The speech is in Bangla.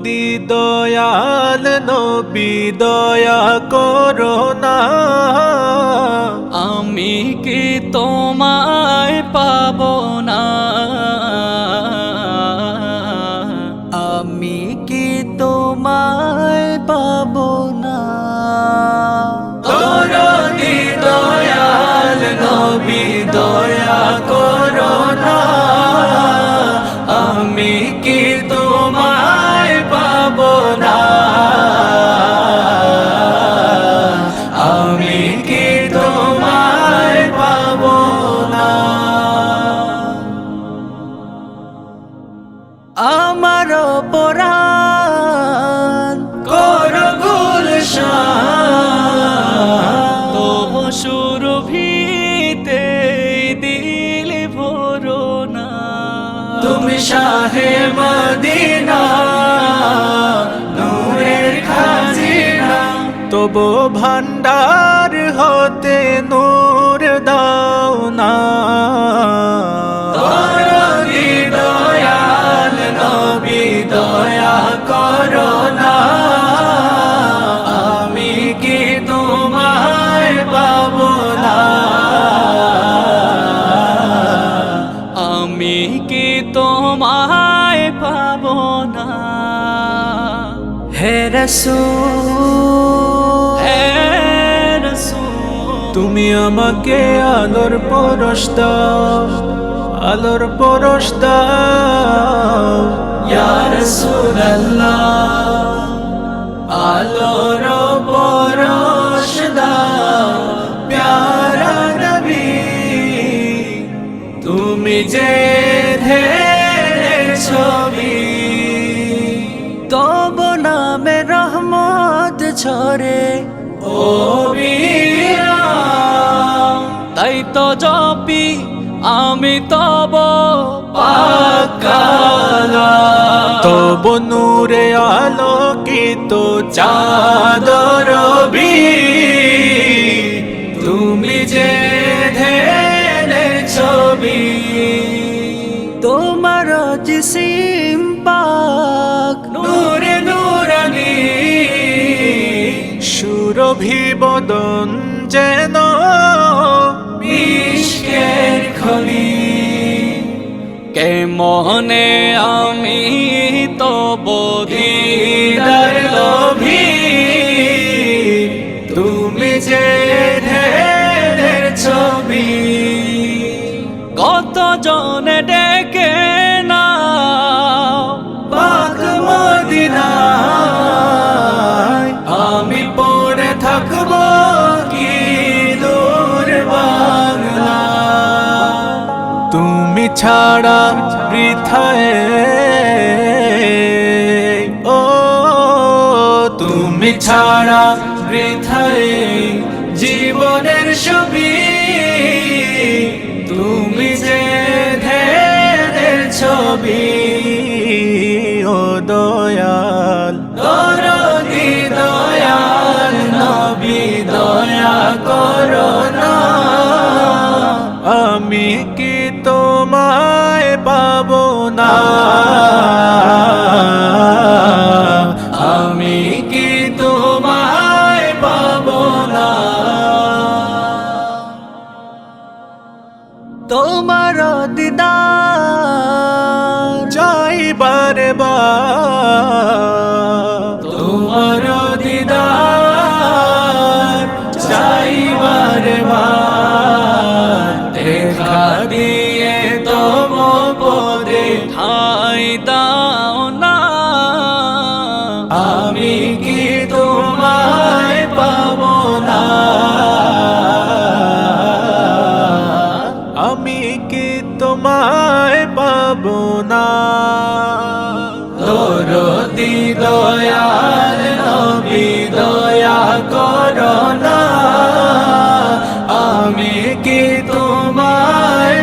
দরদি দয়াল নবী দয়া করো না, আমি কি তোমায় পাবো না, আমি কি তোমায় পাবো না। দরদি দয়াল নবী দয়া করো না, আমি কি তোমায় পাবো না, আমি কি তোমায় পাবো না। আমার পরাণ করো গুলশান, তবু সুরভিতে দিল ভরো না। তুমি শাহে মদিনা নূরের খাজিনা, তবু ভান্ডার হতে নূর দাও না। দরদি দয়াল নবী দয়া করো না, আমি কি তোমায় পাবো না, আমি কি তোমায় পাবো না। হে রাসূল, হে রাসূল, তুমি আমাকে আলোর পরশ দাও, আলোর পরশ দাও ইয়া রাসূলুল্লাহ, আলোর পরশ দাও প্যারা নবী, তুমি যে ঢের ছবি, তব নামে রহমত ছড়ে ও বীরাম, তাই তো জপি আমি তব পাকালা, তব নূরে আলোকিত চাঁদর বি, তুমি যে ঢের ছবি, তোমার জিসিম পাক নূরে নূরানি, সুরভি বদন যেন মিশকের খনি, কেমনে আমি তব দিদার লোভী, তুমি যে ঢের ছবি, কত জনে ডেকে না পাক মদিনায়, আমি পড়ে থাকবো কি দূর বাংলা, তুমি ছাড়া বৃথায়, ও তুমি ছাড়া বৃথায় জীবনের ছবি, তুমি যে ঢের ছবি, ও দয়াল দরদি দয়াল নবী দয়া করো না, আমি কি তোমায় পাবো না, আমি কি তোমায় পাবো না। তোমার দিদার চাই বারে বার, তোমার দিদার চাই বারে বার, দেখা দিয়ে তম পদে ঠাই দাও না, আমি কি তোমায় পাবো না, আমি কি তোমায় পাবো না। দরদি দয়াল নবী দয়া করো না, আমি কি তোমায়